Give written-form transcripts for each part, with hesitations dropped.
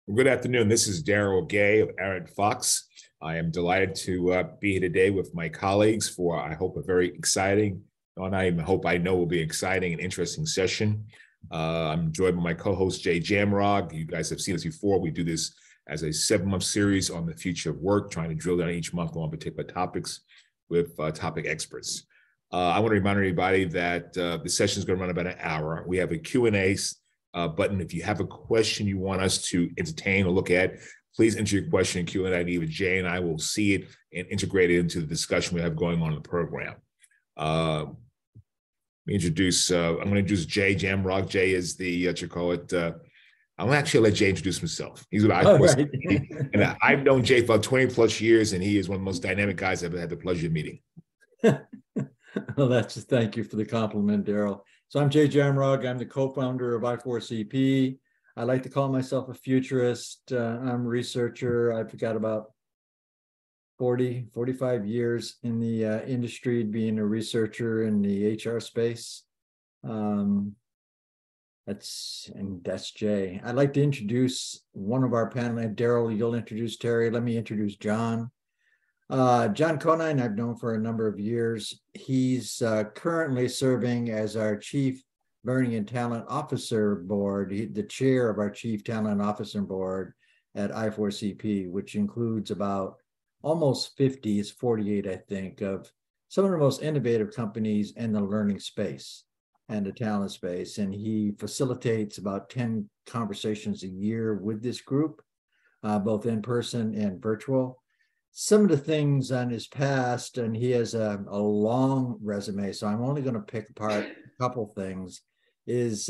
Well, good afternoon. This is Daryl Gay of Arent Fox. I am delighted to be here today with my colleagues for, I hope, a very exciting, and I hope I know will be an exciting and interesting session. I'm joined by my co-host, Jay Jamrog. You guys have seen us before. We do this as a 7-month series on the future of work, trying to drill down each month on particular topics with topic experts. I want to remind everybody that the session is going to run about an hour. We have a Q&A button. If you have a question you want us to entertain or look at, please enter your question in Q&A. Either Jay and I will see it and integrate it into the discussion we have going on in the program. Let me introduce, I'm going to introduce Jay Jamrog. Jay is the, what you call it, I'll actually let Jay introduce himself. He's what I was, and I've known Jay for 20 plus years, and he is one of the most dynamic guys I've ever had the pleasure of meeting. Well, thank you for the compliment, Daryl. So I'm Jay Jamrog. I'm the co-founder of I4CP. I like to call myself a futurist. I'm a researcher. I've got about 45 years in the industry being a researcher in the HR space. That's Jay. I'd like to introduce one of our panelists. Daryl, you'll introduce Terry. Let me introduce John. John Conine, I've known for a number of years. He's currently serving as our Chief Learning and Talent Officer Board, the chair of our Chief Talent Officer Board at I4CP, which includes about almost 50, it's 48, I think, of some of the most innovative companies in the learning space and the talent space. And he facilitates about 10 conversations a year with this group, both in person and virtual. Some of the things on his past, and he has a long resume, so I'm only going to pick apart a couple things, is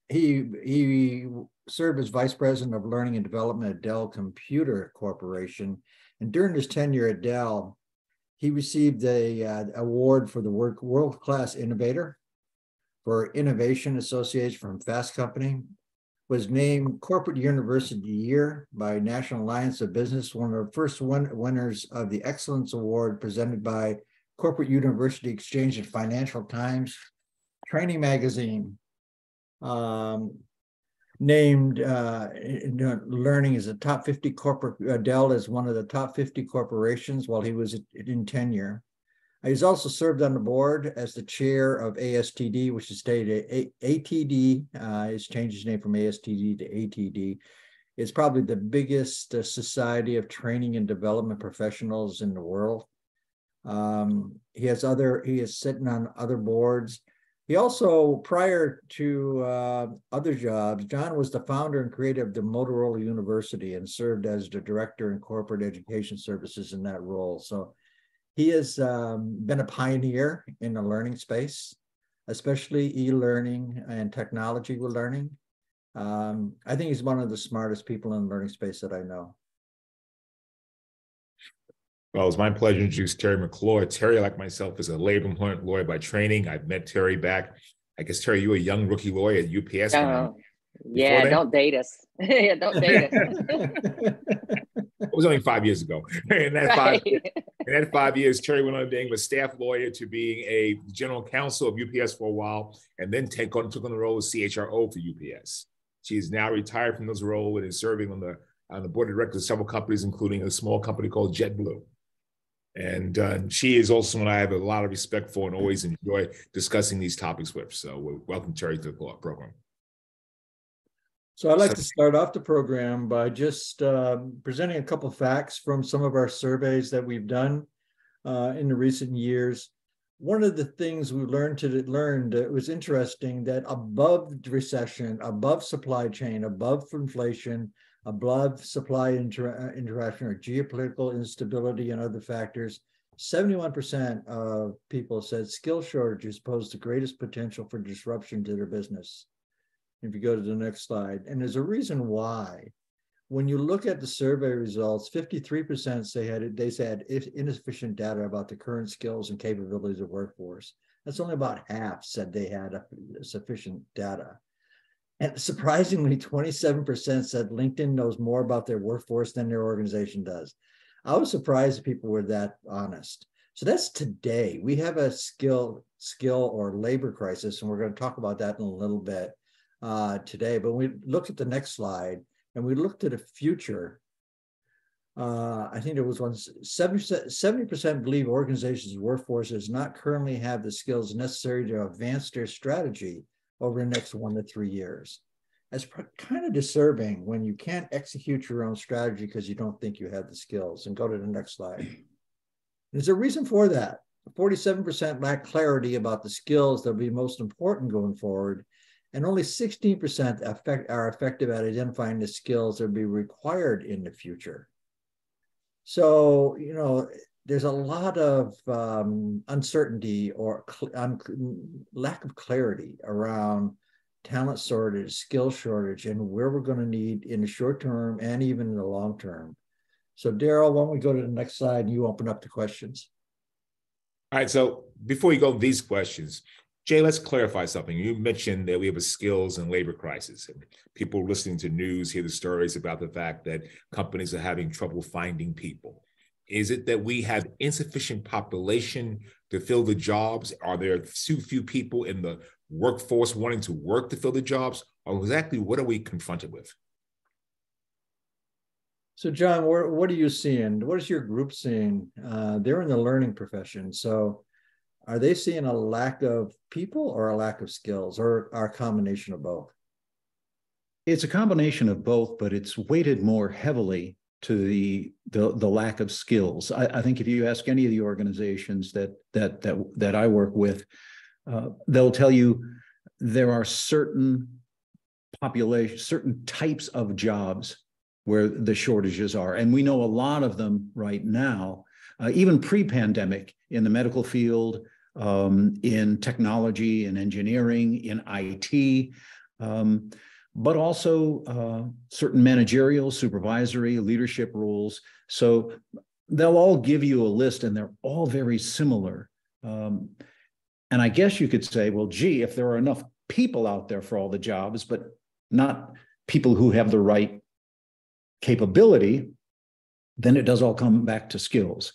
he served as Vice President of Learning and Development at Dell Computer Corporation. And during his tenure at Dell, he received an award for the World Class Innovator for Innovation Association from Fast Company, was named Corporate University of the Year by National Alliance of Business, one of the first winners of the Excellence Award presented by Corporate University Exchange and Financial Times. Training Magazine named Learning as a top 50 corporate, Dell as one of the top 50 corporations while he was in tenure. He's also served on the board as the chair of ASTD, which is stated ATD. It's changed its name from ASTD to ATD. It's probably the biggest society of training and development professionals in the world. He is sitting on other boards. He also, prior to other jobs, John was the founder and creator of the Motorola University and served as the director in corporate education services in that role. So he has been a pioneer in the learning space, especially e-learning and technology with learning. I think he's one of the smartest people in the learning space that I know. Well, it's my pleasure to introduce Terry McClure. Terry, like myself, is a labor employment lawyer by training. I've met Terry back. I guess, Terry, you were a young rookie lawyer at UPS. Yeah, don't date us. Yeah, don't date us. It was only 5 years ago. In that 5 years, Terry went on being a staff lawyer to being a general counsel of UPS for a while, and then took on the role of CHRO for UPS. She is now retired from this role and is serving on the board of directors of several companies, including a small company called JetBlue. And she is also someone I have a lot of respect for and always enjoy discussing these topics with. So welcome, Terry, to the program. So I'd like to start off the program by just presenting a couple of facts from some of our surveys that we've done in the recent years. One of the things we learned it was interesting that above recession, above supply chain, above inflation, above supply interaction or geopolitical instability and other factors, 71% of people said skill shortages pose the greatest potential for disruption to their business. If you go to the next slide, and there's a reason why. When you look at the survey results, 53% they said insufficient data about the current skills and capabilities of workforce. That's only about half said they had sufficient data. And surprisingly, 27% said LinkedIn knows more about their workforce than their organization does. I was surprised that people were that honest. So that's today. We have a skill or labor crisis, and we're going to talk about that in a little bit today. But when we look at the next slide, and we looked at a future, I think there was one 70% believe organizations' workforce does not currently have the skills necessary to advance their strategy over the next 1 to 3 years. That's kind of disturbing when you can't execute your own strategy because you don't think you have the skills. And go to the next slide. There's a reason for that. 47% lack clarity about the skills that will be most important going forward, and only 16% are effective at identifying the skills that will be required in the future. So, you know, there's a lot of uncertainty or lack of clarity around talent shortage, skill shortage, and where we're going to need in the short term and even in the long term. So, Daryl, why don't we go to the next slide and you open up the questions? All right. So before you go to these questions, Jay, let's clarify something. You mentioned that we have a skills and labor crisis, and people listening to news hear the stories about the fact that companies are having trouble finding people. Is it that we have insufficient population to fill the jobs? Are there too few people in the workforce wanting to work to fill the jobs? Or exactly what are we confronted with? So, John, what are you seeing? What is your group seeing? They're in the learning profession. So are they seeing a lack of people or a lack of skills, or a combination of both? It's a combination of both, but it's weighted more heavily to the lack of skills. I think if you ask any of the organizations that I work with, they'll tell you there are certain types of jobs where the shortages are. And we know a lot of them right now, even pre-pandemic, in the medical field, in technology and engineering, in IT, but also certain managerial, supervisory, leadership roles. So they'll all give you a list, and they're all very similar. And I guess you could say, well, gee, if there are enough people out there for all the jobs, but not people who have the right capability, then it does all come back to skills.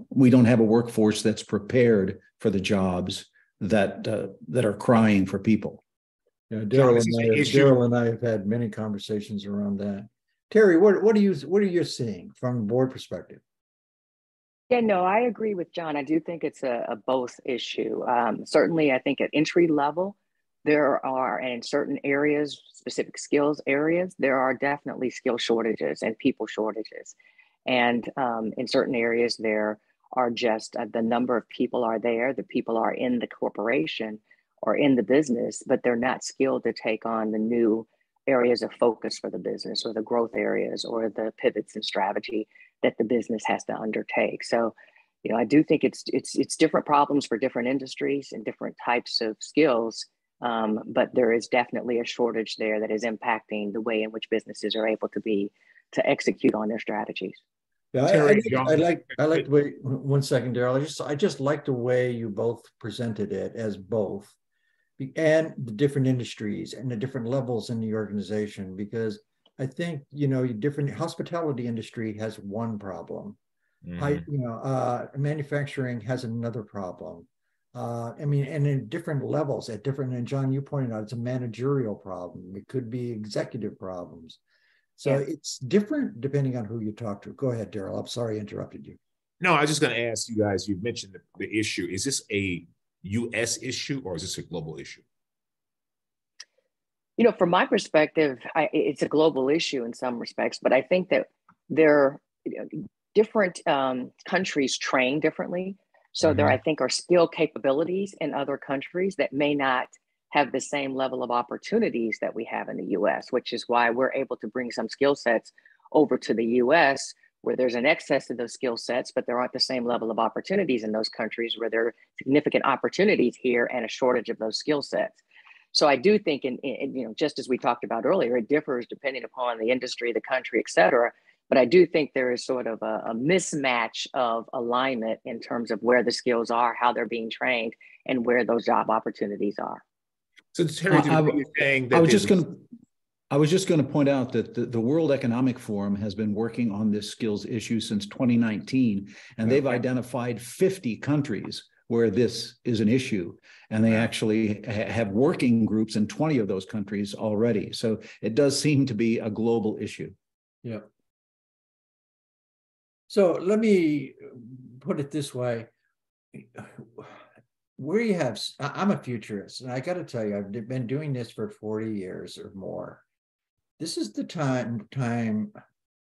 We don't have a workforce that's prepared for the jobs that are crying for people. Yeah, Daryl and I have had many conversations around that. Terry, what are you seeing from a board perspective? Yeah, no, I agree with John. I do think it's a both issue. Certainly, I think at entry level, there are, and in certain areas, specific skills areas, there are definitely skill shortages and people shortages. And in certain areas, there are just the number of people are there, the people are in the corporation or in the business, but they're not skilled to take on the new areas of focus for the business, or the growth areas, or the pivots and strategy that the business has to undertake. So, you know, I do think it's different problems for different industries and different types of skills. But there is definitely a shortage there that is impacting the way in which businesses are able to execute on their strategies. Yeah, I like the way. One second, Daryl. I just like the way you both presented it as both, and the different industries and the different levels in the organization. Because I think, you know, different hospitality industry has one problem. Manufacturing has another problem. I mean, and in different levels, and John, you pointed out, it's a managerial problem. It could be executive problems. So it's different depending on who you talk to. Go ahead, Daryl. I'm sorry I interrupted you. No, I was just going to ask you guys, you mentioned the issue. Is this a U.S. issue or is this a global issue? You know, from my perspective, it's a global issue in some respects, but I think that different countries train differently. So there, I think, are skill capabilities in other countries that may not have the same level of opportunities that we have in the US, which is why we're able to bring some skill sets over to the US, where there's an excess of those skill sets, but there aren't the same level of opportunities in those countries where there are significant opportunities here and a shortage of those skill sets. So I do think, you know, just as we talked about earlier, it differs depending upon the industry, the country, et cetera. But I do think there is sort of a mismatch of alignment in terms of where the skills are, how they're being trained, and where those job opportunities are. So Terry, you're saying that I was just going to point out that the World Economic Forum has been working on this skills issue since 2019, and they've identified 50 countries where this is an issue. And they actually have working groups in 20 of those countries already. So it does seem to be a global issue. Yeah. So let me put it this way. Where you have, I'm a futurist, and I got to tell you, I've been doing this for 40 years or more. This is the time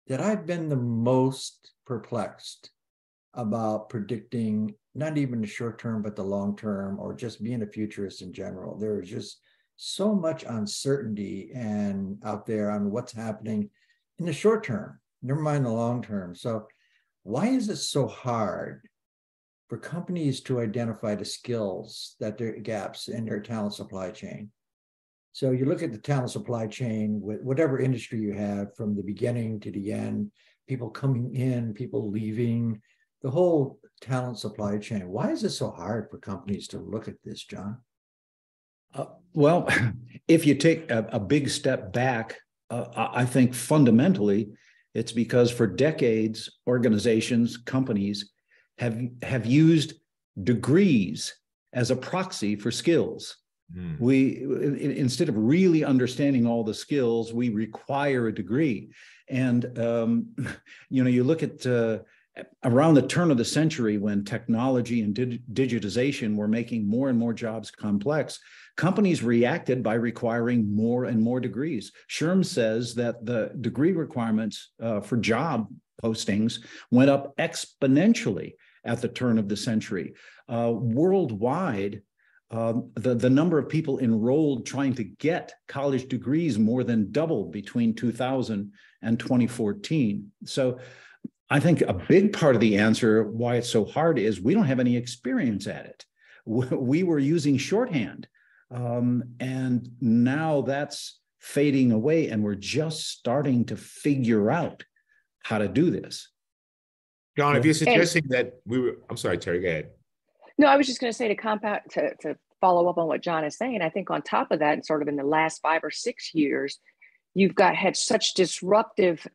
that I've been the most perplexed about predicting not even the short term, but the long term, or just being a futurist in general. There is just so much uncertainty and out there on what's happening in the short term, never mind the long term. So why is it so hard for companies to identify the skills that there are gaps in their talent supply chain? So you look at the talent supply chain with whatever industry you have, from the beginning to the end, people coming in, people leaving, the whole talent supply chain. Why is it so hard for companies to look at this, John? Well, if you take a big step back, I think fundamentally it's because for decades, organizations, companies have used degrees as a proxy for skills. We, instead of really understanding all the skills, we require a degree. And, you look at around the turn of the century, when technology and digitization were making more and more jobs complex, companies reacted by requiring more and more degrees. SHRM says that the degree requirements for job postings went up exponentially at the turn of the century. Worldwide, the number of people enrolled trying to get college degrees more than doubled between 2000 and 2014. So I think a big part of the answer why it's so hard is we don't have any experience at it. We were using shorthand, and now that's fading away, and we're just starting to figure out how to do this. John, if you're suggesting that I'm sorry, Terry, go ahead. No, I was just going to say to follow up on what John is saying. I think on top of that, and sort of in the last 5 or 6 years, you've had such disruptive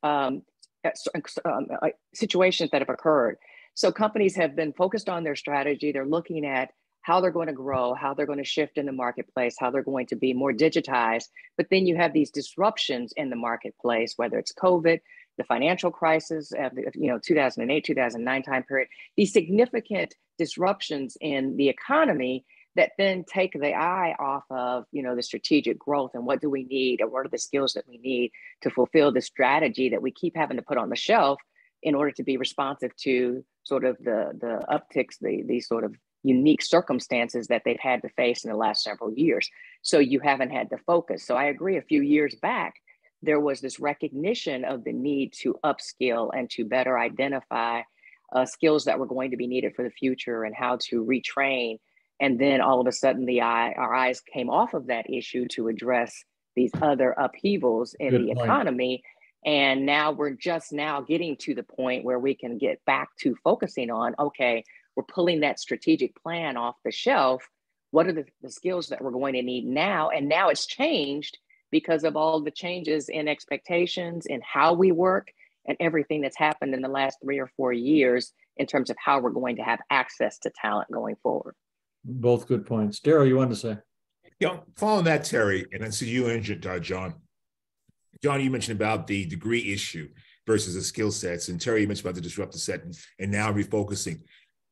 situations that have occurred. So companies have been focused on their strategy. They're looking at how they're going to grow, how they're going to shift in the marketplace, how they're going to be more digitized. But then you have these disruptions in the marketplace, whether it's COVID, the financial crisis, 2008, 2009 time period, these significant disruptions in the economy that then take the eye off of, the strategic growth and what do we need, or what are the skills that we need to fulfill the strategy that we keep having to put on the shelf in order to be responsive to sort of the upticks, the sort of unique circumstances that they've had to face in the last several years. So you haven't had the focus. So I agree, a few years back, there was this recognition of the need to upskill and to better identify skills that were going to be needed for the future and how to retrain. And then all of a sudden, our eyes came off of that issue to address these other upheavals in the economy. And now we're just now getting to the point where we can get back to focusing on, okay, we're pulling that strategic plan off the shelf. What are the skills that we're going to need now? And now it's changed because of all the changes in expectations and how we work and everything that's happened in the last 3 or 4 years in terms of how we're going to have access to talent going forward. Both good points. Daryl, you wanted to say? Following that, Terry, and then you and John. John, you mentioned about the degree issue versus the skill sets, and Terry, you mentioned about the disruptive set and now refocusing.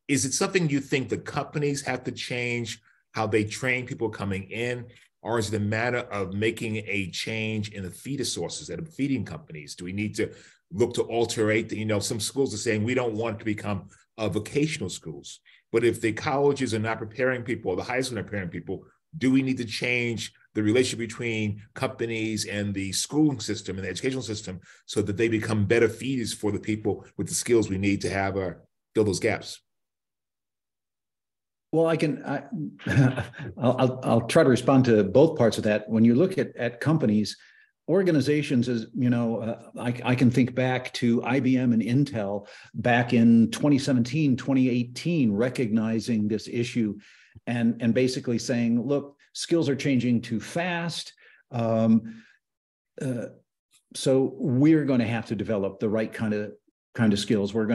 Is it something you think the companies have to change how they train people coming in, or is it a matter of making a change in the feeder sources that are feeding companies? Do we need to look to alterate some schools are saying we don't want to become vocational schools, but if the colleges are not preparing people, or the high school are not preparing people, do we need to change the relationship between companies and the schooling system and the educational system so that they become better feeders for the people with the skills we need to have fill those gaps? Well, I'll try to respond to both parts of that. When you look at companies, organizations, as I can think back to IBM and Intel back in 2017, 2018, recognizing this issue and basically saying, look, skills are changing too fast. So we're going to have to develop the right kind of skills. We're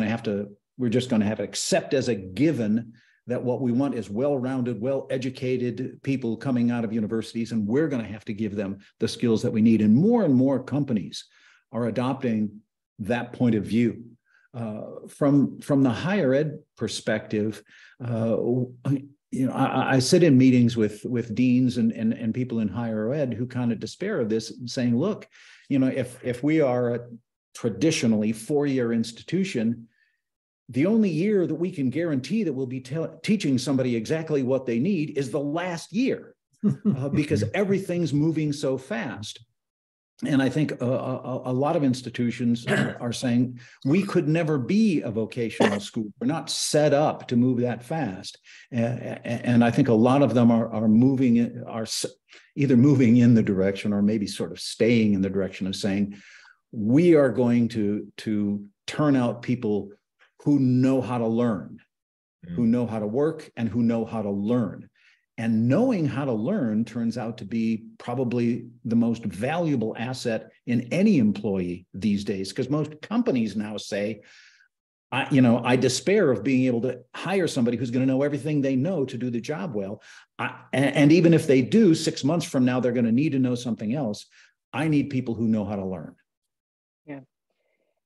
just going to have to accept as a given that what we want is well-rounded, well-educated people coming out of universities, and we're going to have to give them the skills that we need. And more companies are adopting that point of view. From the higher ed perspective, I sit in meetings with deans and people in higher ed who kind of despair of this, saying, look, if we are a traditionally four-year institution, the only year that we can guarantee that we'll be teaching somebody exactly what they need is the last year, because everything's moving so fast. And I think a lot of institutions are saying we could never be a vocational school. We're not set up to move that fast. And I think a lot of them are either moving in the direction or maybe sort of staying in the direction of saying, we are going to turn out people who know how to learn, who know how to work, and who know how to learn. And knowing how to learn turns out to be probably the most valuable asset in any employee these days, because most companies now say, I despair of being able to hire somebody who's going to know everything they know to do the job well. And even if they do, 6 months from now, they're going to need to know something else. I need people who know how to learn. Yeah.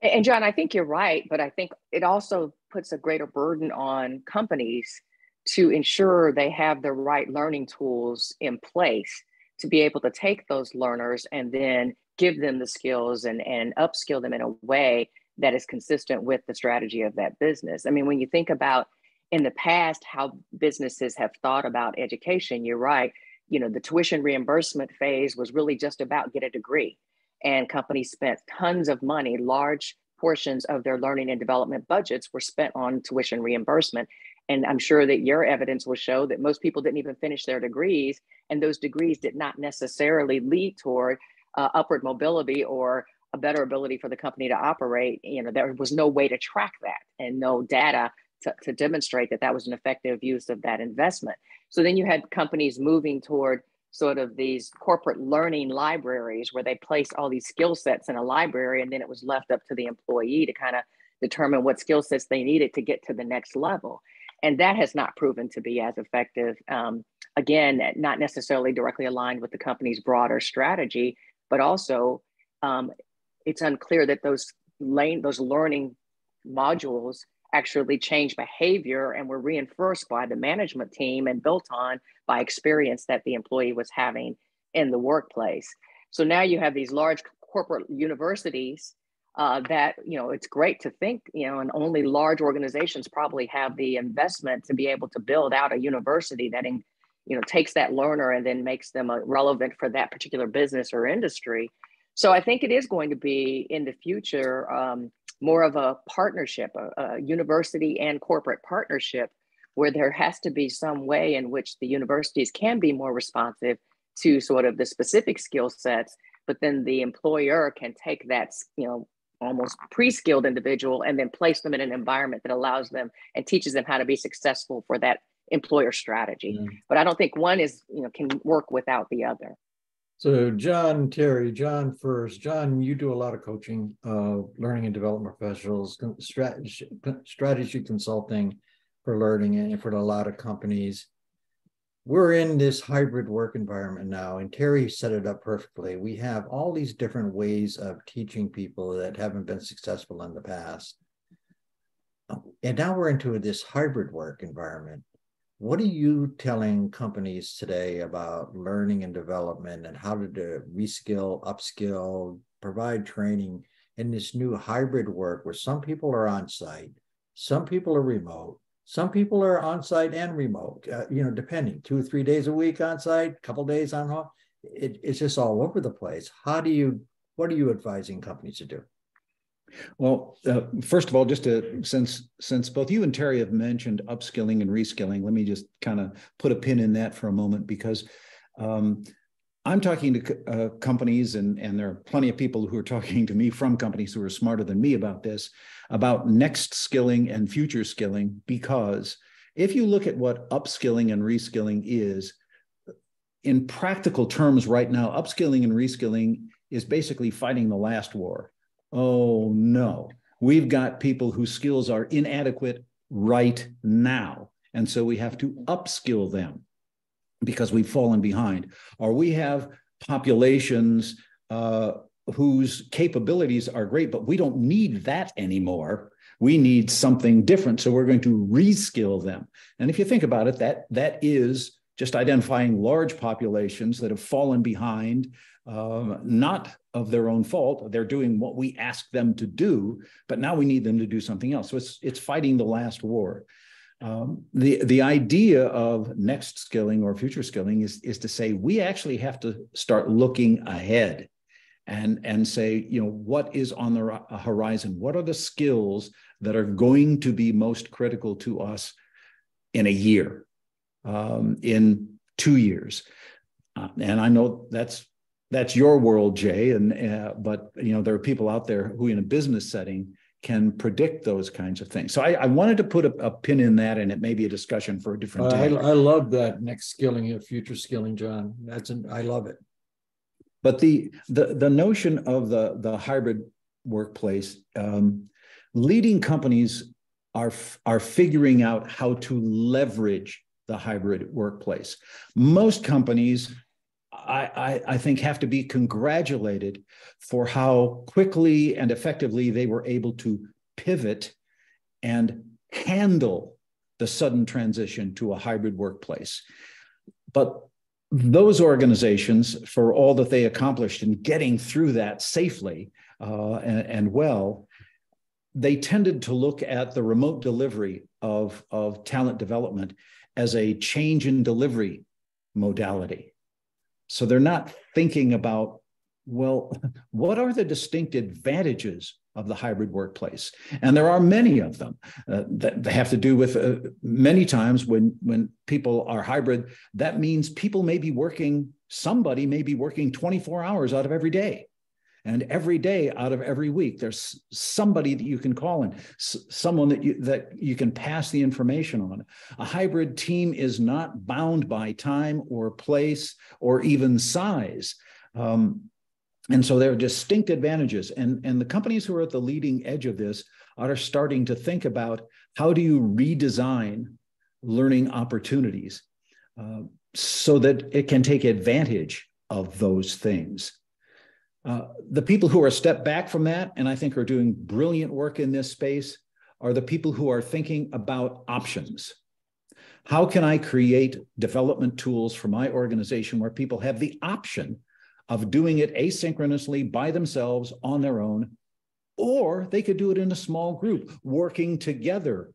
And John, I think you're right, but I think it also puts a greater burden on companies to ensure they have the right learning tools in place to be able to take those learners and then give them the skills and upskill them in a way that is consistent with the strategy of that business. I mean, when you think about in the past, how businesses have thought about education, you're right. The tuition reimbursement phase was really just about get a degree, and companies spent tons of money. Large portions of their learning and development budgets were spent on tuition reimbursement. And I'm sure that your evidence will show that most people didn't even finish their degrees, and those degrees did not necessarily lead toward upward mobility or a better ability for the company to operate. There was no way to track that and no data to demonstrate that was an effective use of that investment. So then you had companies moving toward sort of these corporate learning libraries where they placed all these skill sets in a library, and then it was left up to the employee to kind of determine what skill sets they needed to get to the next level. And that has not proven to be as effective. Again, not necessarily directly aligned with the company's broader strategy, but also it's unclear that those learning modules actually change behavior and were reinforced by the management team and built on by experience that the employee was having in the workplace. So now you have these large corporate universities that, it's great to think, and only large organizations probably have the investment to be able to build out a university that, takes that learner and then makes them relevant for that particular business or industry. So I think it is going to be in the future more of a partnership, a university and corporate partnership, where there has to be some way in which the universities can be more responsive to sort of the specific skill sets, but then the employer can take that, almost pre-skilled individual and then place them in an environment that allows them and teaches them how to be successful for that employer strategy. But I don't think one is, can work without the other. So Terry, John first. John, you do a lot of coaching of learning and development professionals, strategy consulting for learning and for a lot of companies. We're in this hybrid work environment now, and Terry set it up perfectly. We have all these different ways of teaching people that haven't been successful in the past. And now we're into this hybrid work environment. What are you telling companies today about learning and development and how to reskill, upskill, provide training in this new hybrid work where some people are on site, some people are remote, some people are on site and remote, depending, 2 or 3 days a week on site, a couple of days on home. It's just all over the place. What are you advising companies to do? Well, first of all, since both you and Terry have mentioned upskilling and reskilling, let me just kind of put a pin in that for a moment, because I'm talking to companies, and there are plenty of people who are talking to me from companies who are smarter than me about this, about next skilling and future skilling, because if you look at what upskilling and reskilling is, in practical terms right now, upskilling and reskilling is basically fighting the last war. Oh, no, we've got people whose skills are inadequate right now, And so we have to upskill them because we've fallen behind. Or we have populations whose capabilities are great, but we don't need that anymore. We need something different. So we're going to reskill them. And if you think about it, that is just identifying large populations that have fallen behind, not of their own fault. They're doing what we asked them to do, but now we need them to do something else. So it's fighting the last war. The idea of next skilling or future skilling is to say we actually have to start looking ahead and say, what is on the horizon? What are the skills that are going to be most critical to us in a year, in 2 years? And I know that's your world, Jay, but there are people out there who in a business setting can predict those kinds of things. So I wanted to put a pin in that, and it may be a discussion for a different day. I love that next skilling and future skilling, John. I love it. But the notion of the hybrid workplace, leading companies are figuring out how to leverage the hybrid workplace. Most companies, I think, have to be congratulated for how quickly and effectively they were able to pivot and handle the sudden transition to a hybrid workplace. But those organizations, for all that they accomplished in getting through that safely and well, they tended to look at the remote delivery of talent development as a change in delivery modality. So they're not thinking about, well, what are the distinct advantages of the hybrid workplace? And there are many of them that have to do with many times when people are hybrid, that means somebody may be working 24 hours out of every day. And every day out of every week, there's somebody that you can call in, someone that you can pass the information on. A hybrid team is not bound by time or place or even size. And so there are distinct advantages. And the companies who are at the leading edge of this are starting to think about how do you redesign learning opportunities so that it can take advantage of those things. The people who are a step back from that, and I think are doing brilliant work in this space, are the people who are thinking about options. How can I create development tools for my organization where people have the option of doing it asynchronously by themselves on their own, or they could do it in a small group, working together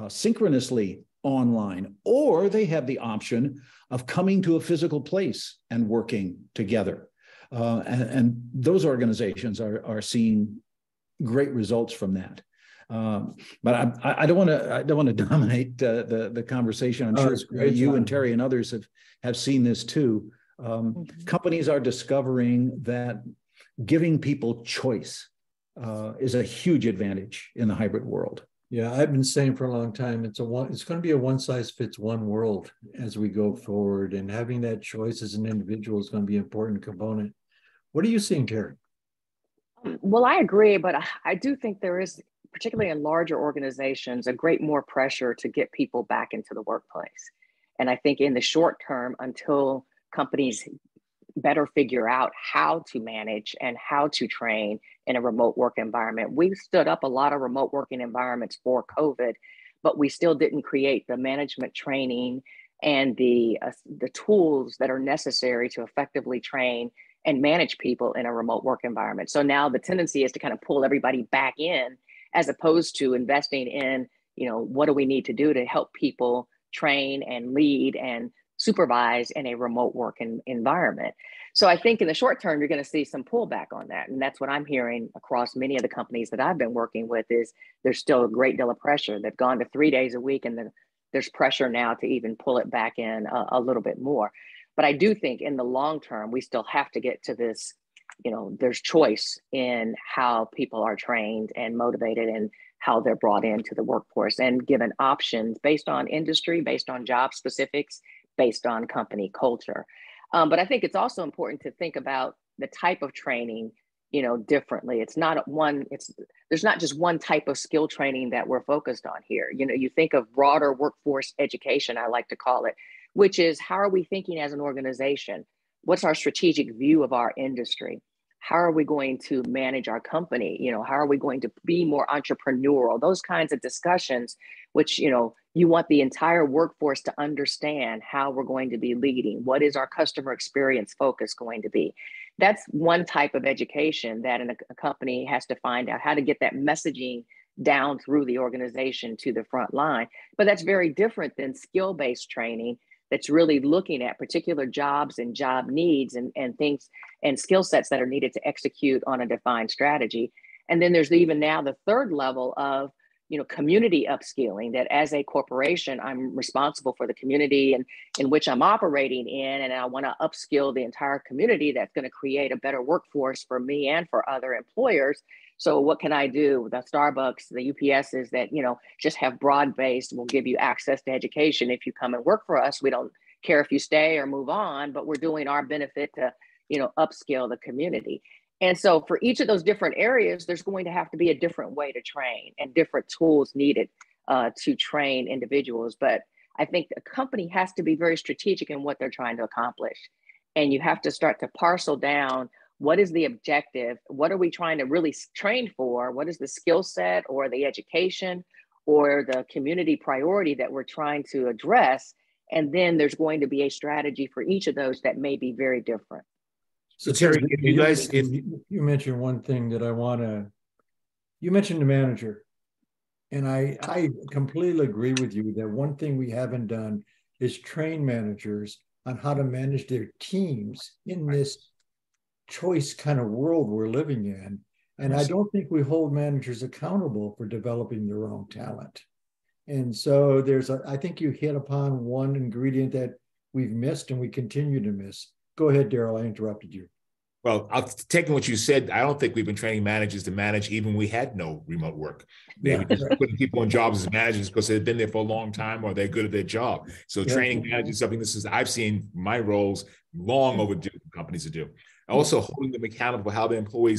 synchronously online, or they have the option of coming to a physical place and working together. And those organizations are seeing great results from that. But I don't want to dominate the conversation. I'm sure you and Terry and others have seen this too. Companies are discovering that giving people choice is a huge advantage in the hybrid world. Yeah, I've been saying for a long time, it's going to be a one-size-fits-one world as we go forward, and having that choice as an individual is going to be an important component. What are you seeing, Terry? Well, I agree, but I do think there is, particularly in larger organizations, a great more pressure to get people back into the workplace. And I think in the short term, until companies better figure out how to manage and how to train in a remote work environment. We've stood up a lot of remote working environments for COVID, but we still didn't create the management training and the tools that are necessary to effectively train and manage people in a remote work environment. So now the tendency is to kind of pull everybody back in, as opposed to investing in, what do we need to do to help people train and lead and supervise in a remote work environment. So I think in the short term, you're going to see some pullback on that. And that's what I'm hearing across many of the companies that I've been working with is there's still a great deal of pressure. They've gone to 3 days a week, and there's pressure now to even pull it back in a little bit more. But I do think in the long term, we still have to get to this, there's choice in how people are trained and motivated and how they're brought into the workforce and given options based on industry, based on job specifics, based on company culture. But I think it's also important to think about the type of training. differently. There's not just one type of skill training that we're focused on here. You think of broader workforce education, I like to call it, which is how are we thinking as an organization? What's our strategic view of our industry? How are we going to manage our company? How are we going to be more entrepreneurial? Those kinds of discussions, which, you want the entire workforce to understand how we're going to be leading. What is our customer experience focus going to be? That's one type of education that a company has to find out how to get that messaging down through the organization to the front line. But that's very different than skill-based training that's really looking at particular jobs and job needs and things and skill sets that are needed to execute on a defined strategy. And then there's even now the third level of community upskilling, that as a corporation, I'm responsible for the community and in which I'm operating in, and I want to upskill the entire community that's going to create a better workforce for me and for other employers. So what can I do? The Starbucks, the UPSs that, just have broad-based, will give you access to education. If you come and work for us, we don't care if you stay or move on, but we're doing our benefit to, upskill the community. And so for each of those different areas, there's going to have to be a different way to train and different tools needed to train individuals. But I think a company has to be very strategic in what they're trying to accomplish. And you have to start to parcel down, what is the objective? What are we trying to really train for? What is the skill set or the education or the community priority that we're trying to address? And then there's going to be a strategy for each of those that may be very different. So Terry, you mentioned one thing that you mentioned the manager. And I completely agree with you that one thing we haven't done is train managers on how to manage their teams in this choice kind of world we're living in. And I don't think we hold managers accountable for developing their own talent. And so I think you hit upon one ingredient that we've missed and we continue to miss. Go ahead, Daryl, I interrupted you. Well, taking what you said, I don't think we've been training managers to manage even when we had no remote work. They were just putting people in jobs as managers because they've been there for a long time or they're good at their job. So training managers, something I've seen my roles long overdue for companies to do. Also holding them accountable for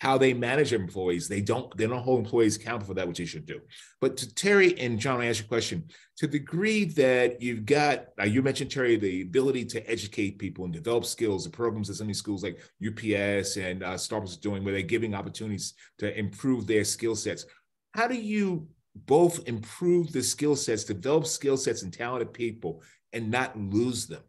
how they manage their employees. They don't hold employees accountable for that, which they should do. But to Terry and John, I ask you a question. To the degree that you've got, you mentioned, Terry, the ability to educate people and develop skills, the programs that some of these schools like UPS and Starbucks are doing, where they're giving opportunities to improve their skill sets. How do you both improve the skill sets, develop skill sets and talented people, and not lose them?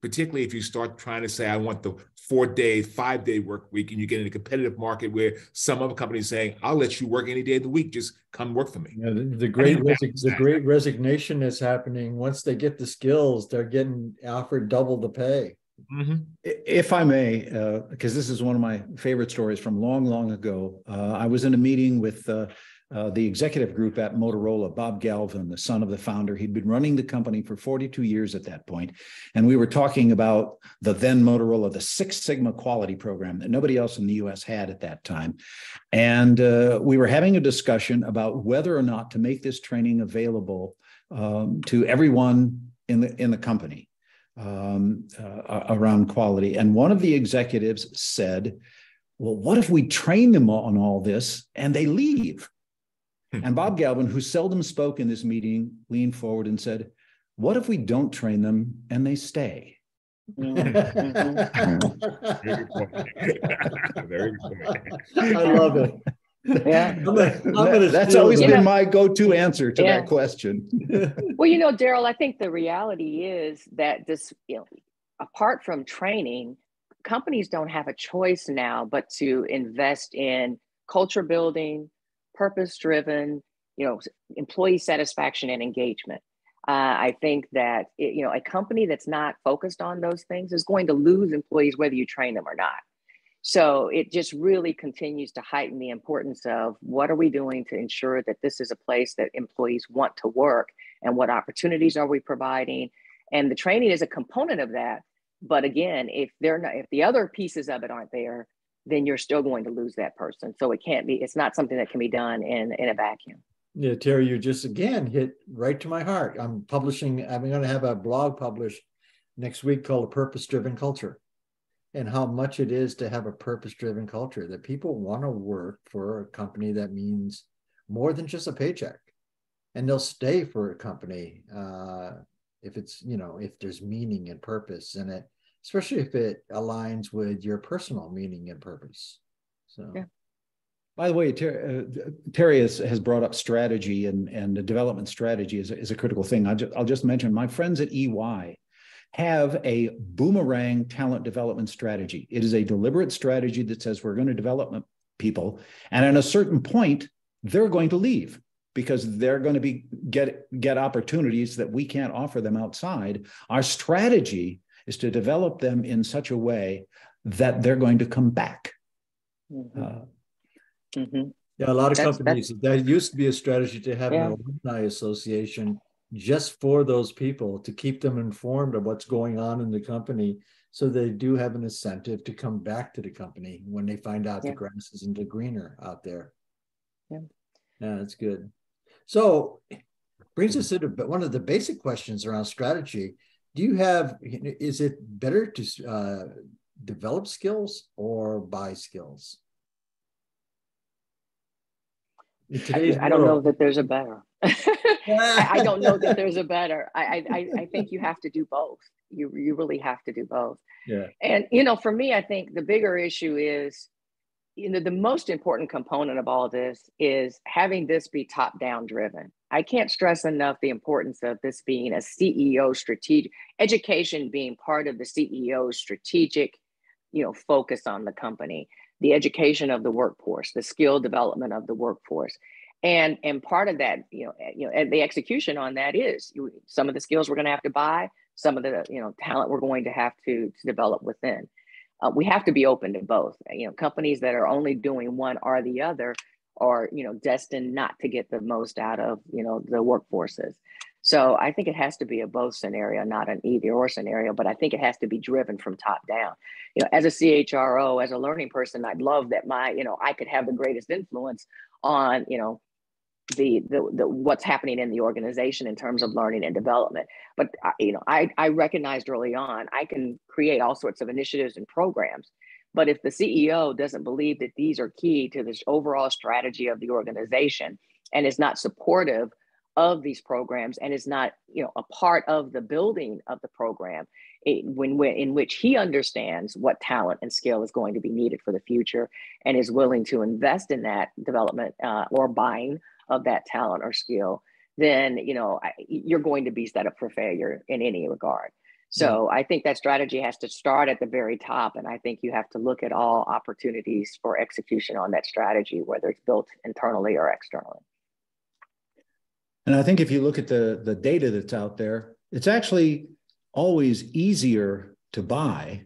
Particularly if you start trying to say, I want the 4-day, 5-day work week, and you get in a competitive market where some other companies saying, I'll let you work any day of the week, just come work for me. The great resignation is happening. Once they get the skills, they're getting offered double the pay. Mm-hmm. If I may, because this is one of my favorite stories from long, long ago. I was in a meeting with the executive group at Motorola, Bob Galvin, the son of the founder. He'd been running the company for 42 years at that point. And we were talking about the then Motorola, the Six Sigma quality program that nobody else in the US had at that time. And we were having a discussion about whether or not to make this training available to everyone in the company around quality. And one of the executives said, well, what if we train them on all this and they leave? And Bob Galvin, who seldom spoke in this meeting, leaned forward and said, what if we don't train them and they stay? Very good point. Very good point. I love it. Yeah. That's always been my go-to answer to that question. Well, Daryl, I think the reality is that this, apart from training, companies don't have a choice now but to invest in culture building, purpose-driven, employee satisfaction and engagement. I think that a company that's not focused on those things is going to lose employees whether you train them or not. So it just really continues to heighten the importance of what are we doing to ensure that this is a place that employees want to work, and what opportunities are we providing? And the training is a component of that. But again, if the other pieces of it aren't there, then you're still going to lose that person. So it's not something that can be done in a vacuum. Yeah, Terry, you just again hit right to my heart. I'm going to have a blog published next week called A Purpose-Driven Culture. and how much it is to have a purpose-driven culture, that people want to work for a company that means more than just a paycheck. And they'll stay for a company if it's, if there's meaning and purpose in it, especially if it aligns with your personal meaning and purpose. So, yeah. By the way, Terry has brought up strategy, and the development strategy is a critical thing. I'll just mention my friends at EY have a boomerang talent development strategy. It is a deliberate strategy that says we're going to develop people, and at a certain point, they're going to leave because they're going to get opportunities that we can't offer them outside. Our strategy is to develop them in such a way that they're going to come back. Mm-hmm. Yeah, a lot of companies, that used to be a strategy to have an alumni association just for those people, to keep them informed of what's going on in the company, so they do have an incentive to come back to the company when they find out the grass isn't greener out there. Yeah, that's good. So brings us into one of the basic questions around strategy. Is it better to develop skills or buy skills? I don't know that there's a better. I don't know that there's a better. I think you have to do both. You really have to do both. Yeah. And, for me, I think the bigger issue is, the most important component of all this is having this be top-down driven. I can't stress enough the importance of this being a CEO strategic, education being part of the CEO's strategic, focus on the company, the education of the workforce, the skill development of the workforce. And part of that, and the execution on that is some of the skills we're going to have to buy, some of the, talent we're going to have to develop within. We have to be open to both. Companies that are only doing one or the other are, destined not to get the most out of, the workforces. So I think it has to be a both scenario, not an either or scenario, but I think it has to be driven from top down. As a CHRO, as a learning person, I'd love that I could have the greatest influence on, the what's happening in the organization in terms of learning and development. But I recognized early on, I can create all sorts of initiatives and programs, but if the CEO doesn't believe that these are key to this overall strategy of the organization and is not supportive of these programs and is not a part of the building of the program, in which he understands what talent and skill is going to be needed for the future and is willing to invest in that development or buying of that talent or skill, then you're going to be set up for failure in any regard. So I think that strategy has to start at the very top, and I think you have to look at all opportunities for execution on that strategy, whether it's built internally or externally. And I think if you look at the data that's out there, it's actually always easier to buy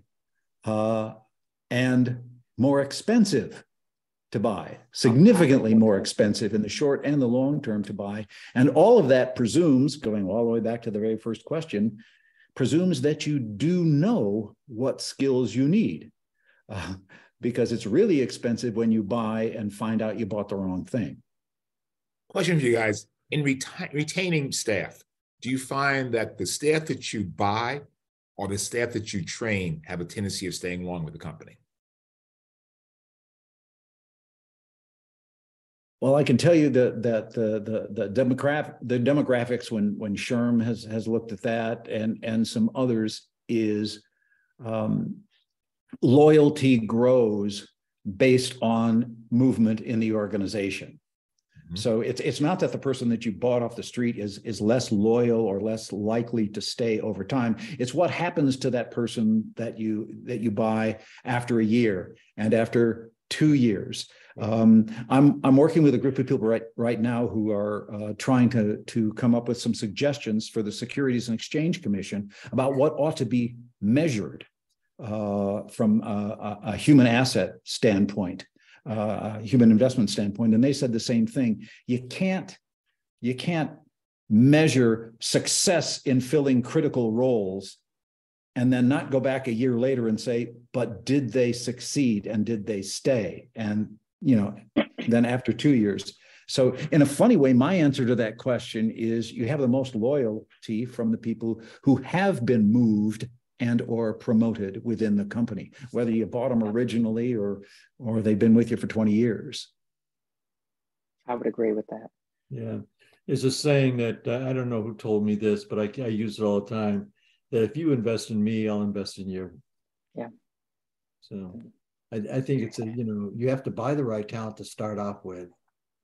and more expensive to buy, significantly more expensive in the short and the long term to buy. And all of that presumes, going all the way back to the very first question, presumes that you do know what skills you need, because it's really expensive when you buy and find out you bought the wrong thing. Question for you guys. In retaining staff, do you find that the staff that you buy or the staff that you train have a tendency of staying long with the company? Well, I can tell you that the demographics, when SHRM has looked at that, and some others, is loyalty grows based on movement in the organization. Mm-hmm. So it's not that the person that you bought off the street is less loyal or less likely to stay over time. It's what happens to that person that you buy after a year and after 2 years. I'm working with a group of people right now who are trying to come up with some suggestions for the Securities and Exchange Commission about what ought to be measured from a human asset standpoint, human investment standpoint. And they said the same thing. You can't measure success in filling critical roles and then not go back a year later and say, but did they succeed and did they stay? And, then after 2 years. So in a funny way, my answer to that question is you have the most loyalty from the people who have been moved and or promoted within the company, whether you bought them originally or they've been with you for 20 years. I would agree with that. Yeah. There's a saying that I don't know who told me this, but I use it all the time, that if you invest in me, I'll invest in you. Yeah. So I think it's you have to buy the right talent to start off with,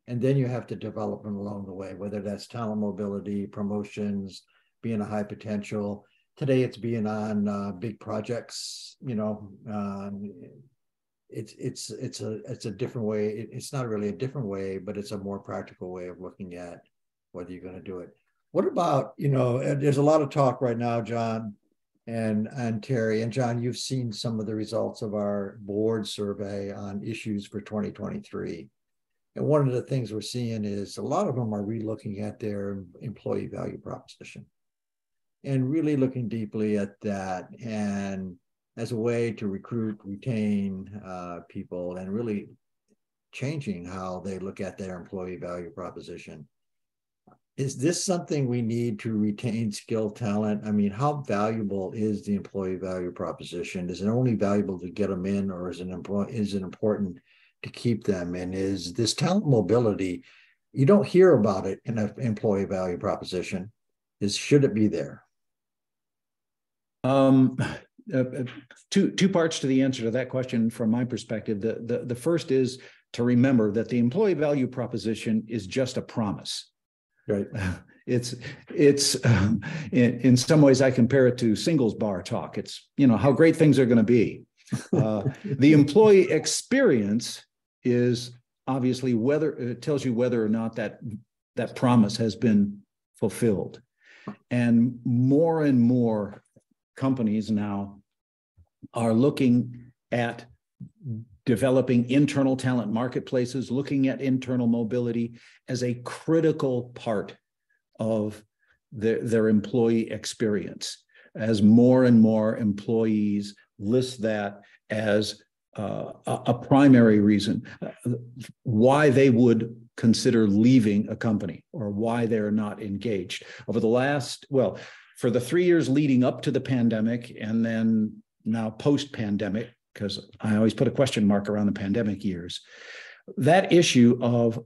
and then you have to develop them along the way, whether that's talent mobility, promotions, being a high potential. Today it's being on big projects, it's a different way. It's not really a different way, but it's a more practical way of looking at whether you're going to do it. What about, there's a lot of talk right now, John and Terry, and John, you've seen some of the results of our board survey on issues for 2023. And one of the things we're seeing is a lot of them are relooking at their employee value proposition and really looking deeply at that, and as a way to recruit, retain people, and really changing how they look at their employee value proposition. Is this something we need to retain skilled talent? I mean, how valuable is the employee value proposition? Is it only valuable to get them in, or is it important to keep them? And is this talent mobility, you don't hear about it in an employee value proposition. Should it be there? Two parts to the answer to that question from my perspective. The first is to remember that the employee value proposition is just a promise. Right. It's in some ways I compare it to singles bar talk. It's, how great things are going to be. The employee experience is obviously it tells you whether or not that promise has been fulfilled. And more companies now are looking at developing internal talent marketplaces, looking at internal mobility as a critical part of their employee experience, as more and more employees list that as a primary reason why they would consider leaving a company or why they're not engaged. For the 3 years leading up to the pandemic, and then now post-pandemic, because I always put a question mark around the pandemic years, that issue of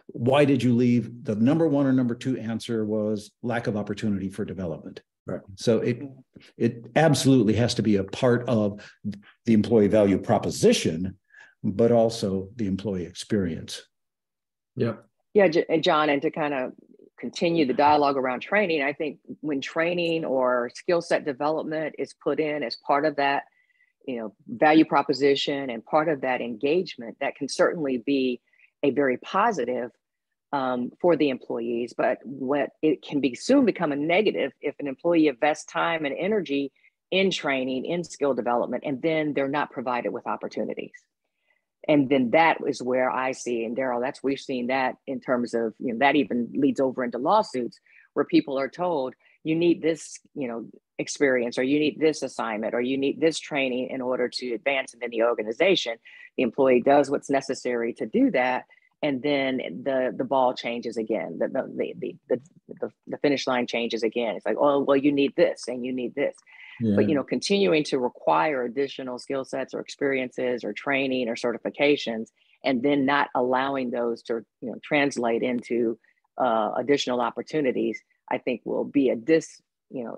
why did you leave, the number one or number two answer was lack of opportunity for development. Right. So it absolutely has to be a part of the employee value proposition, but also the employee experience. Yeah. Yeah, John, and to kind of continue the dialogue around training, I think when training or skill set development is put in as part of that, value proposition and part of that engagement, that can certainly be a very positive for the employees. But what it can soon become a negative if an employee invests time and energy in training, in skill development, and then they're not provided with opportunities. And then that is where I see, and Daryl, we've seen that in terms of, that even leads over into lawsuits where people are told, you need this, experience, or you need this assignment, or you need this training in order to advance within the organization. The employee does what's necessary to do that, and then the ball changes again. The finish line changes again. It's like, oh, well, you need this and you need this. Yeah. But continuing to require additional skill sets or experiences or training or certifications, and then not allowing those to translate into additional opportunities, I think will be a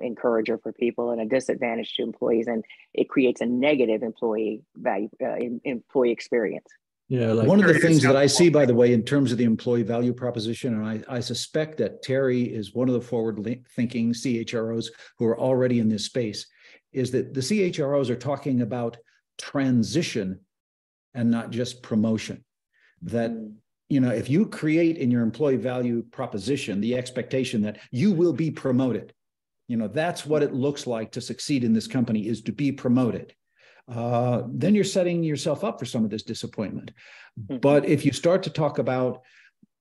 encourager for people and a disadvantage to employees, and it creates a negative employee value, employee experience. Yeah, one of the things that I see, by the way, in terms of the employee value proposition, and I suspect that Terry is one of the forward-thinking CHROs who are already in this space, is that the CHROs are talking about transition and not just promotion. That if you create in your employee value proposition the expectation that you will be promoted, that's what it looks like to succeed in this company, is to be promoted. Then you're setting yourself up for some of this disappointment. But if you start to talk about,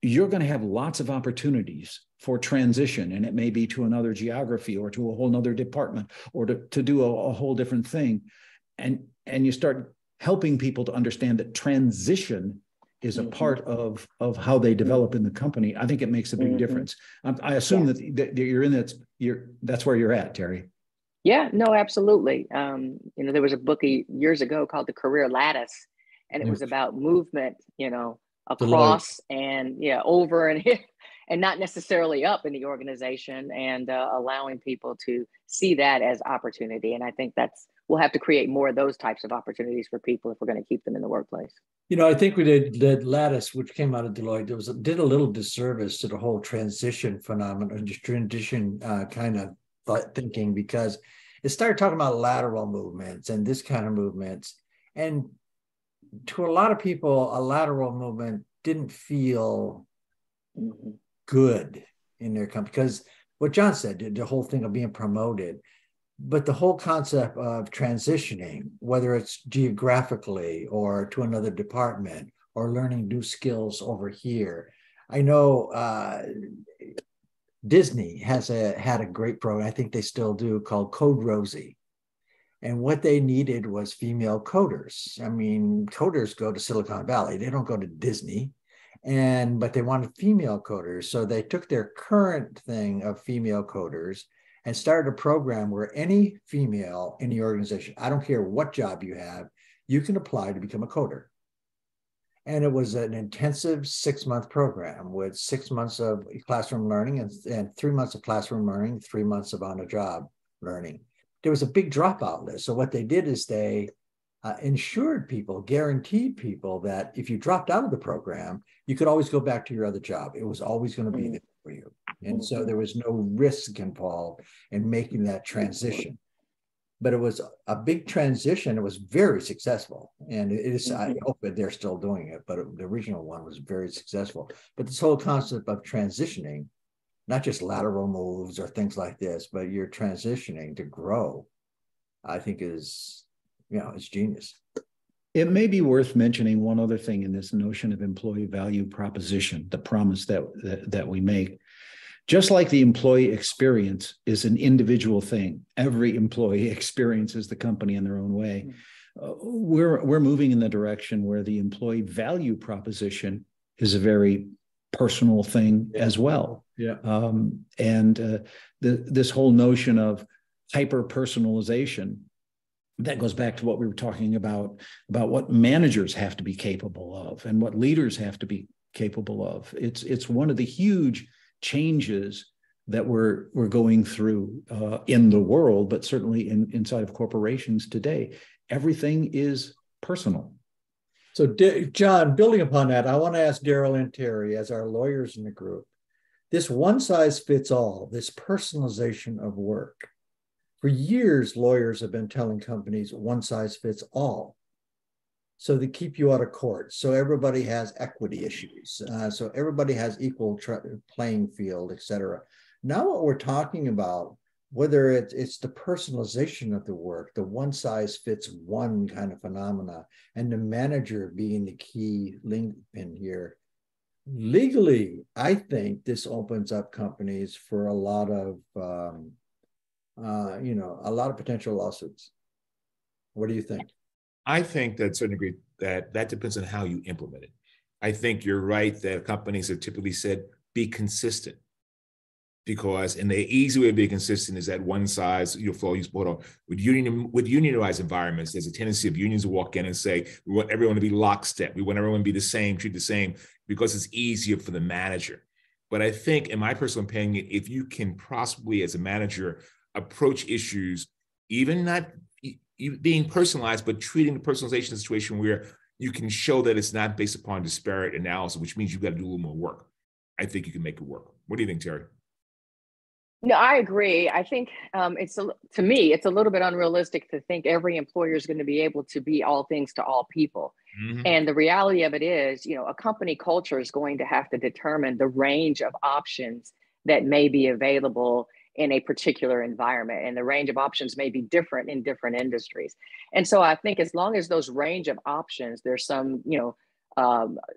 you're going to have lots of opportunities for transition, and it may be to another geography or to a whole nother department or to do a whole different thing. And you start helping people to understand that transition is a part of how they develop in the company. I think it makes a big difference. I assume that you're in that's where you're at, Terry. Yeah, no, absolutely. There was a book years ago called The Career Lattice, and it was about movement, Deloitte. across and over and and not necessarily up in the organization, and allowing people to see that as opportunity. And I think we'll have to create more of those types of opportunities for people if we're going to keep them in the workplace. I think we did Lattice, which came out of Deloitte. Did a little disservice to the whole transition phenomenon, just transition kind of thinking, because it started talking about lateral movements and this kind of movements. And to a lot of people, a lateral movement didn't feel good in their company, because what John said, the whole thing of being promoted, but the whole concept of transitioning, whether it's geographically or to another department or learning new skills over here. I know Disney had a great program, I think they still do, called Code Rosie. And what they needed was female coders. I mean, coders go to Silicon Valley, they don't go to Disney. But they wanted female coders. So they took their current thing of female coders and started a program where any female in the organization, I don't care what job you have, you can apply to become a coder. And it was an intensive 6-month program with 6 months of classroom learning and 3 months of classroom learning, 3 months of on-the-job learning. There was a big dropout list. So what they did is they insured people, guaranteed people that if you dropped out of the program, you could always go back to your other job. It was always going to be there for you. And so there was no risk involved in making that transition. But it was a big transition. It was very successful. And it is, I hope that they're still doing it, but the original one was very successful. But this whole concept of transitioning, not just lateral moves or things like this, but you're transitioning to grow, I think is, it's genius. It may be worth mentioning one other thing in this notion of employee value proposition, the promise that we make. Just like the employee experience is an individual thing, every employee experiences the company in their own way. We're moving in the direction where the employee value proposition is a very personal thing as well. Yeah. This whole notion of hyper personalization, that goes back to what we were talking about what managers have to be capable of and what leaders have to be capable of. It's one of the huge changes that we're going through in the world, but certainly inside of corporations today. Everything is personal. So, John, building upon that, I want to ask Daryl and Terry, as our lawyers in the group, this one size fits all, this personalization of work. For years, lawyers have been telling companies one size fits all. So they keep you out of court. So everybody has equity issues. So everybody has equal playing field, et cetera. Now what we're talking about, whether it's the personalization of the work, the one size fits one kind of phenomena, and the manager being the key linchpin here. Legally, I think this opens up companies for a lot of a lot of potential lawsuits. What do you think? I think that to a certain degree that depends on how you implement it. I think you're right that companies have typically said, be consistent. And the easy way to be consistent is that one size, with unionized environments, there's a tendency of unions to walk in and say, we want everyone to be lockstep. We want everyone to be the same, treat the same, because it's easier for the manager. But I think, in my personal opinion, if you can possibly, as a manager, approach issues, even not being personalized, but treating the personalization situation where you can show that it's not based upon disparate analysis, which means you've got to do a little more work. I think you can make it work. What do you think, Terry? No, I agree. I think to me, it's a little bit unrealistic to think every employer is going to be able to be all things to all people. Mm-hmm. And the reality of it is, a company culture is going to have to determine the range of options that may be available in a particular environment. And the range of options may be different in different industries. And so I think as long as those range of options, there's some,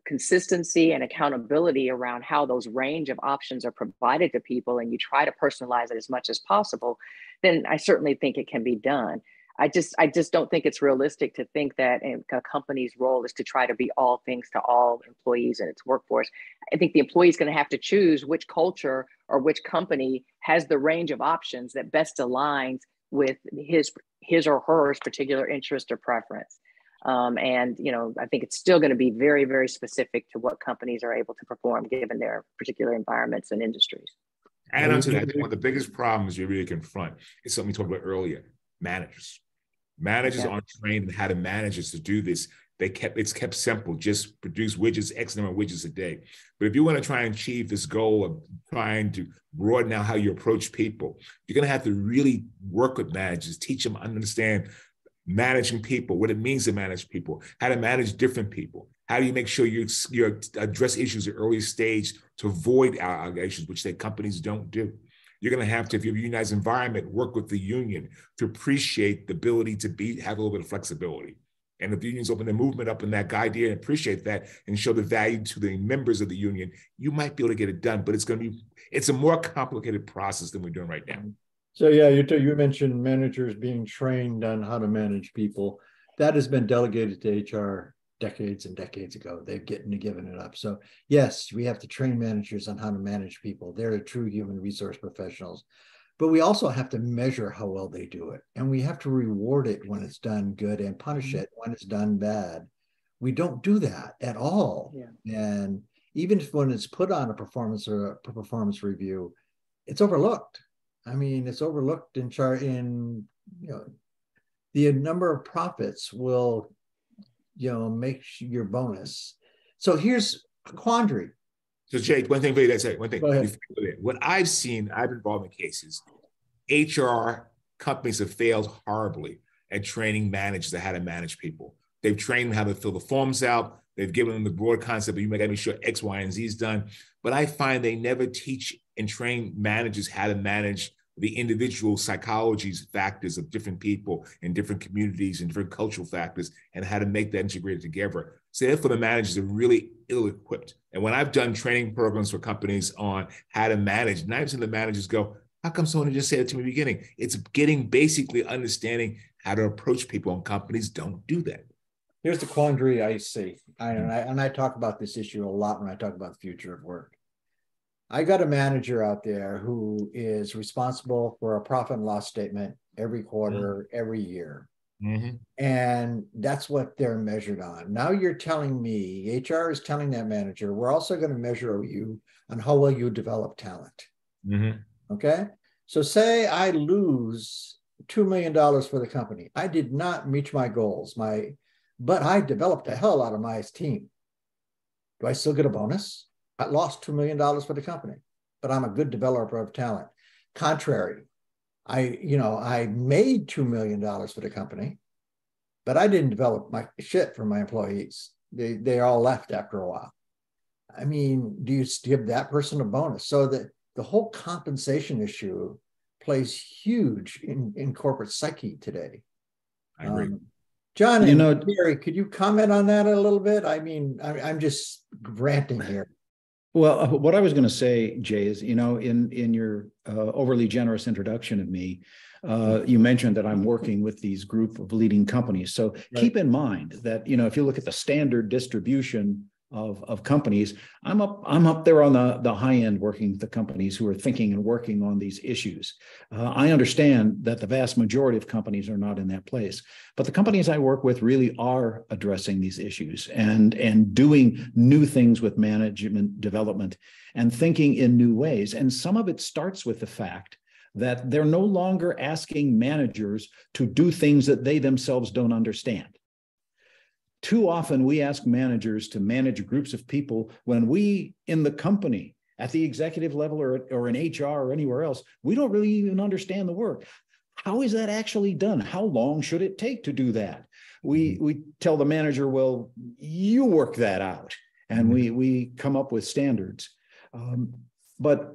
consistency and accountability around how those range of options are provided to people, and you try to personalize it as much as possible, then I certainly think it can be done. I just don't think it's realistic to think that a company's role is to try to be all things to all employees in its workforce. I think the employee is going to have to choose which culture or which company has the range of options that best aligns with his or her particular interest or preference. And, you know, I think it's still going to be very, very specific to what companies are able to perform given their particular environments and industries. Add on to that, one of the biggest problems you really confront is something we talked about earlier: managers. Managers aren't trained in how to manage us to do this. It's kept simple. Just produce widgets, X number of widgets a day. But if you want to try and achieve this goal of trying to broaden out how you approach people, you're going to have to really work with managers, teach them, understand managing people, what it means to manage people, how to manage different people. How do you make sure you address issues at early stage to avoid allegations, which the companies don't do? You're going to have to, if you have a unionized environment, work with the union to appreciate the ability to have a little bit of flexibility. And if the unions open the movement up in that idea and appreciate that and show the value to the members of the union, you might be able to get it done, but it's a more complicated process than we're doing right now. So yeah, you mentioned managers being trained on how to manage people. That has been delegated to HR decades and decades ago. They've given it up. So yes, we have to train managers on how to manage people. They're the true human resource professionals. But we also have to measure how well they do it. And we have to reward it when it's done good and punish it when it's done bad. We don't do that at all. Yeah. And even when it's put on a performance or a performance review, it's overlooked. I mean, it's overlooked in the number of profits will, make your bonus. So here's a quandary. So Jay, one thing for you to say, one thing. Go ahead. What I've seen, I've been involved in cases, HR companies have failed horribly at training managers on how to manage people. They've trained them how to fill the forms out. They've given them the broad concept, but you got to make sure X, Y, and Z is done. But I find they never teach and train managers how to manage the individual psychologies factors of different people in different communities and different cultural factors and how to make that integrated together. So therefore, the managers are really ill-equipped. And when I've done training programs for companies on how to manage, 90% of the managers go, how come someone just said it to me in the beginning? It's getting basically understanding how to approach people, and companies don't do that. Here's the quandary I see. And I talk about this issue a lot when I talk about the future of work. I got a manager out there who is responsible for a profit and loss statement every quarter, every year. Mm-hmm. And that's what they're measured on. Now you're telling me, HR is telling that manager, we're also going to measure you on how well you develop talent. Mm-hmm. Okay. So say I lose $2 million for the company. I did not reach my goals, but I developed a hell out of my team. Do I still get a bonus? I lost $2 million for the company, but I'm a good developer of talent. Contrary, I made $2 million for the company, but I didn't develop my shit for my employees. They all left after a while. I mean, do you give that person a bonus? So that the whole compensation issue plays huge in corporate psyche today. I agree. John and Gary, could you comment on that a little bit? I mean, I'm just ranting here. Well, what I was going to say, Jay, is, in your overly generous introduction of me, you mentioned that I'm working with these group of leading companies. So keep in mind that, if you look at the standard distribution of companies, I'm up there on the high end working with the companies who are thinking and working on these issues. I understand that the vast majority of companies are not in that place, but the companies I work with really are addressing these issues and doing new things with management development and thinking in new ways. And some of it starts with the fact that they're no longer asking managers to do things that they themselves don't understand. Too often we ask managers to manage groups of people when we in the company at the executive level or in HR or anywhere else, we don't really even understand the work. How is that actually done? How long should it take to do that? We tell the manager, well, you work that out. And we come up with standards. But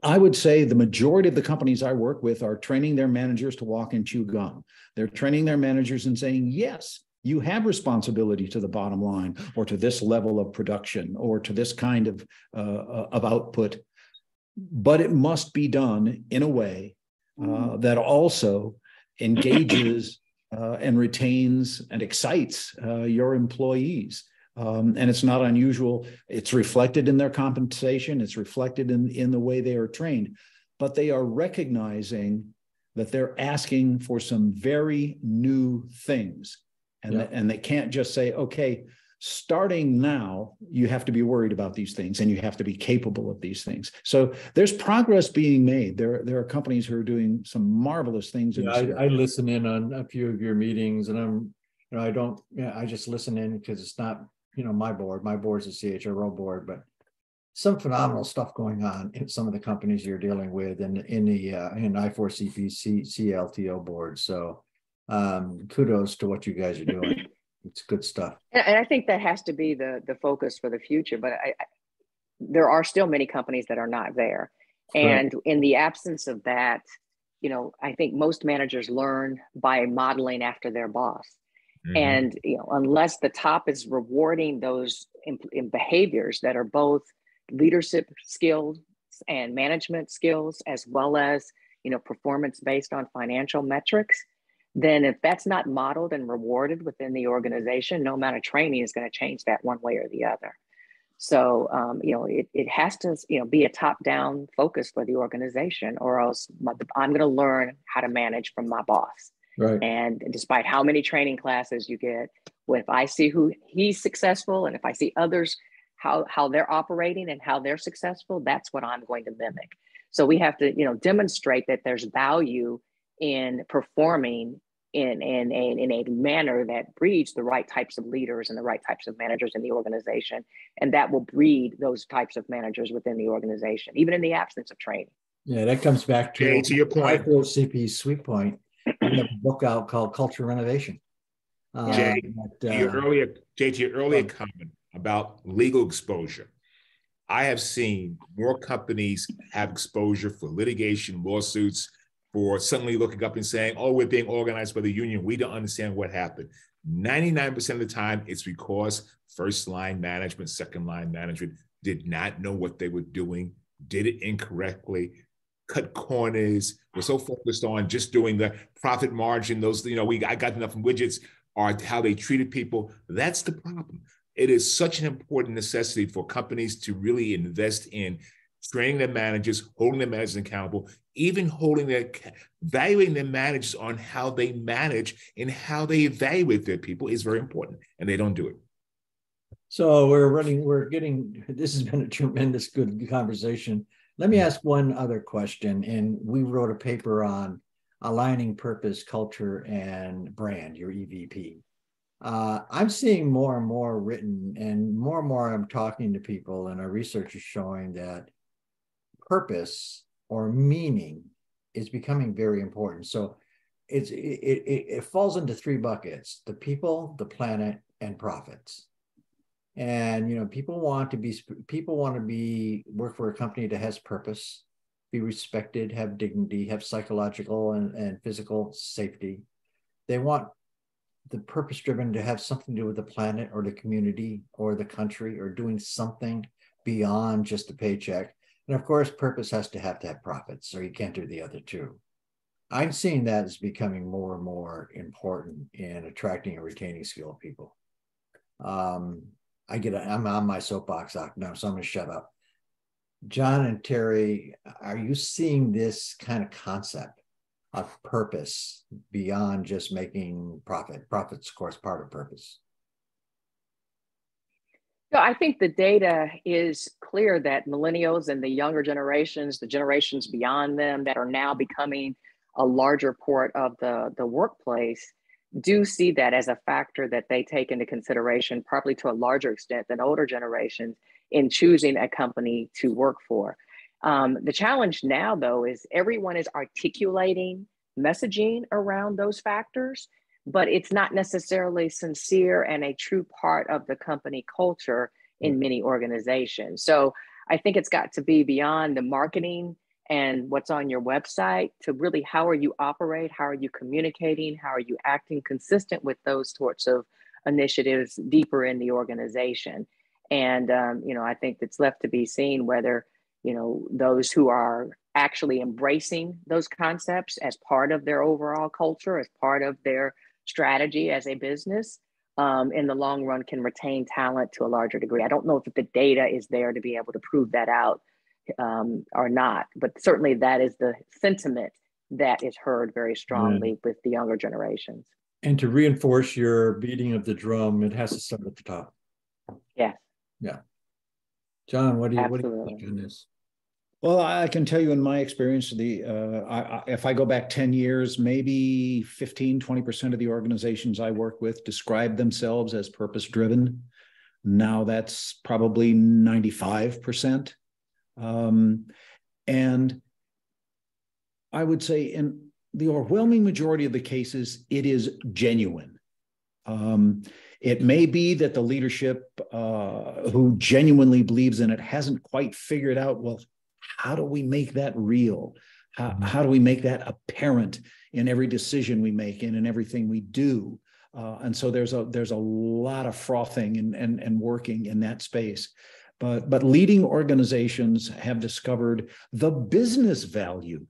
I would say the majority of the companies I work with are training their managers to walk and chew gum. They're training their managers and saying, yes, you have responsibility to the bottom line or to this level of production or to this kind of output, but it must be done in a way that also engages and retains and excites your employees. And it's not unusual. It's reflected in their compensation. It's reflected in the way they are trained, but they are recognizing that they're asking for some very new things. And they can't just say, okay, starting now, you have to be worried about these things and you have to be capable of these things. So there's progress being made. There are companies who are doing some marvelous things. Yeah, I listen in on a few of your meetings, and I just listen in because it's not, my board. My board's a CHRO board, but some phenomenal stuff going on in some of the companies you're dealing with in I4CP CLTO board. So kudos to what you guys are doing. It's good stuff. And I think that has to be the focus for the future, but there are still many companies that are not there. And in the absence of that, I think most managers learn by modeling after their boss. Mm-hmm. And, unless the top is rewarding those in behaviors that are both leadership skills and management skills, as well as, performance based on financial metrics, then if that's not modeled and rewarded within the organization, no amount of training is going to change that one way or the other. So, it has to, be a top-down focus for the organization, or else I'm going to learn how to manage from my boss. Right. And despite how many training classes you get, if I see who he's successful, and if I see others, how they're operating and how they're successful, that's what I'm going to mimic. So we have to, demonstrate that there's value in performing in a manner that breeds the right types of leaders and the right types of managers in the organization. And that will breed those types of managers within the organization, even in the absence of training. Yeah, that comes back to your point. I4CP's sweet point. We have a book out called Culture Renovation. Jay, to your earlier comment about legal exposure, I have seen more companies have exposure for litigation, lawsuits, for suddenly looking up and saying, oh, we're being organized by the union. We don't understand what happened. 99% of the time, it's because first line management, second line management did not know what they were doing, did it incorrectly, cut corners, were so focused on just doing the profit margin, I got enough widgets, or how they treated people. That's the problem. It is such an important necessity for companies to really invest in training their managers, holding their managers accountable, even evaluating their managers on how they manage and how they evaluate their people is very important, and they don't do it. So this has been a tremendous good conversation. Let me ask one other question. And we wrote a paper on aligning purpose, culture, and brand, your EVP. I'm seeing more and more written, and more I'm talking to people, and our research is showing that purpose or meaning is becoming very important. So it falls into three buckets: the people, the planet, and profits. And people want to work for a company that has purpose, be respected, have dignity, have psychological and physical safety. They want the purpose driven to have something to do with the planet or the community or the country, or doing something beyond just a paycheck. And of course, purpose has to have profits, or you can't do the other two. I'm seeing that as becoming more and more important in attracting and retaining skilled people. I'm on my soapbox now, so I'm going to shut up. John and Terry, are you seeing this kind of concept of purpose beyond just making profit? Profit's, of course, part of purpose. So I think the data is clear that millennials and the younger generations, the generations beyond them that are now becoming a larger part of the workplace, do see that as a factor that they take into consideration, probably to a larger extent than older generations, in choosing a company to work for. The challenge now, though, is everyone is articulating messaging around those factors, but it's not necessarily sincere and a true part of the company culture in many organizations. So I think it's got to be beyond the marketing and what's on your website to really how are you operate, how are you communicating, how are you acting consistent with those sorts of initiatives deeper in the organization. And, I think it's left to be seen whether, those who are actually embracing those concepts as part of their overall culture, as part of their strategy as a business, in the long run can retain talent to a larger degree. I don't know if the data is there to be able to prove that out or not, but certainly that is the sentiment that is heard very strongly with the younger generations. And to reinforce your beating of the drum, it has to start at the top. Yes. Yeah. John, what do you Absolutely. think on this? Well, I can tell you in my experience, if I go back 10 years, maybe 15, 20% of the organizations I work with describe themselves as purpose-driven. Now that's probably 95%. And I would say in the overwhelming majority of the cases, it is genuine. It may be that the leadership who genuinely believes in it hasn't quite figured out, well, how do we make that real? How do we make that apparent in every decision we make and in everything we do? And so there's a lot of frothing and working in that space. But leading organizations have discovered the business value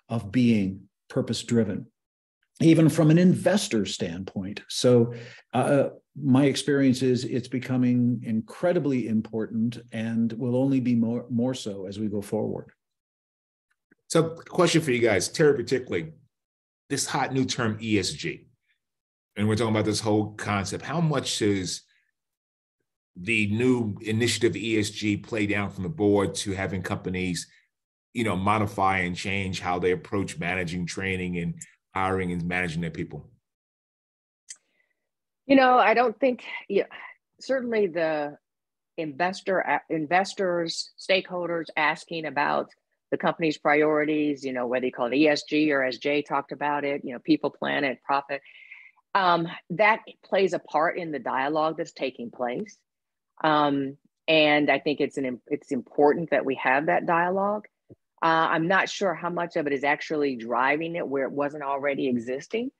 of being purpose-driven, even from an investor standpoint. So my experience is it's becoming incredibly important and will only be more so as we go forward. So question for you guys, Terry particularly, this hot new term ESG, and we're talking about this whole concept. How much does the new initiative ESG play down from the board to having companies, modify and change how they approach managing, training, and hiring and managing their people? I don't think, certainly the investors, stakeholders asking about the company's priorities, whether you call it ESG or as Jay talked about it, people, planet, profit, that plays a part in the dialogue that's taking place. And I think it's important that we have that dialogue. I'm not sure how much of it is actually driving it where it wasn't already existing.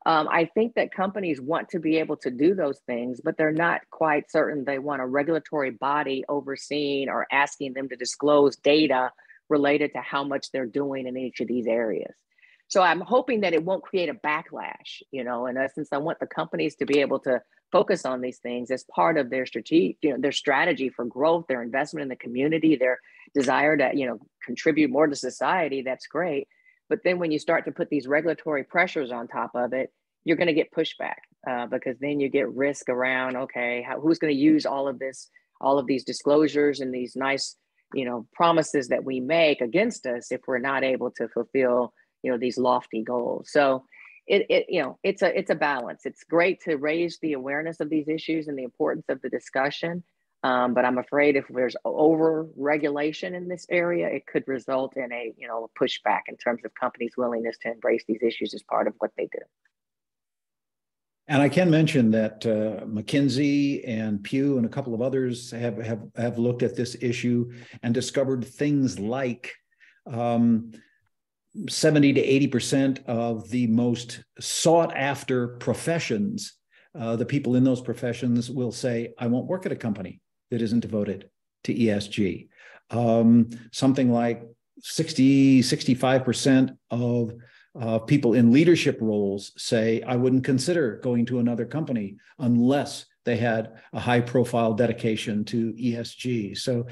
I think that companies want to be able to do those things, but they're not quite certain they want a regulatory body overseeing or asking them to disclose data related to how much they're doing in each of these areas. So I'm hoping that it won't create a backlash, in essence. I want the companies to be able to focus on these things as part of their strategy for growth, their investment in the community, their desire to, contribute more to society. That's great. But then when you start to put these regulatory pressures on top of it, you're going to get pushback because then you get risk around, okay, who's going to use all of these disclosures and these nice, promises that we make against us if we're not able to fulfill, these lofty goals. So it's a balance. It's great to raise the awareness of these issues and the importance of the discussion. But I'm afraid if there's over regulation in this area, it could result in a pushback in terms of companies' willingness to embrace these issues as part of what they do. And I can mention that McKinsey and Pew and a couple of others have looked at this issue and discovered things like 70 to 80% of the most sought after professions, the people in those professions will say, I won't work at a company that isn't devoted to ESG. Something like 65% of people in leadership roles say, I wouldn't consider going to another company unless they had a high profile dedication to ESG. So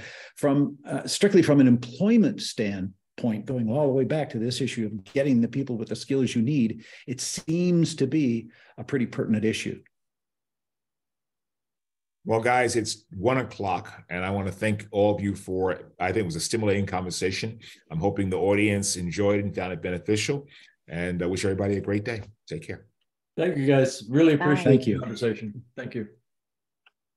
strictly from an employment standpoint, going all the way back to this issue of getting the people with the skills you need, it seems to be a pretty pertinent issue. Well, guys, it's 1 o'clock, and I want to thank all of you for, I think it was a stimulating conversation. I'm hoping the audience enjoyed and found it beneficial, and I wish everybody a great day. Take care. Thank you, guys. Really appreciate the conversation. Thank you.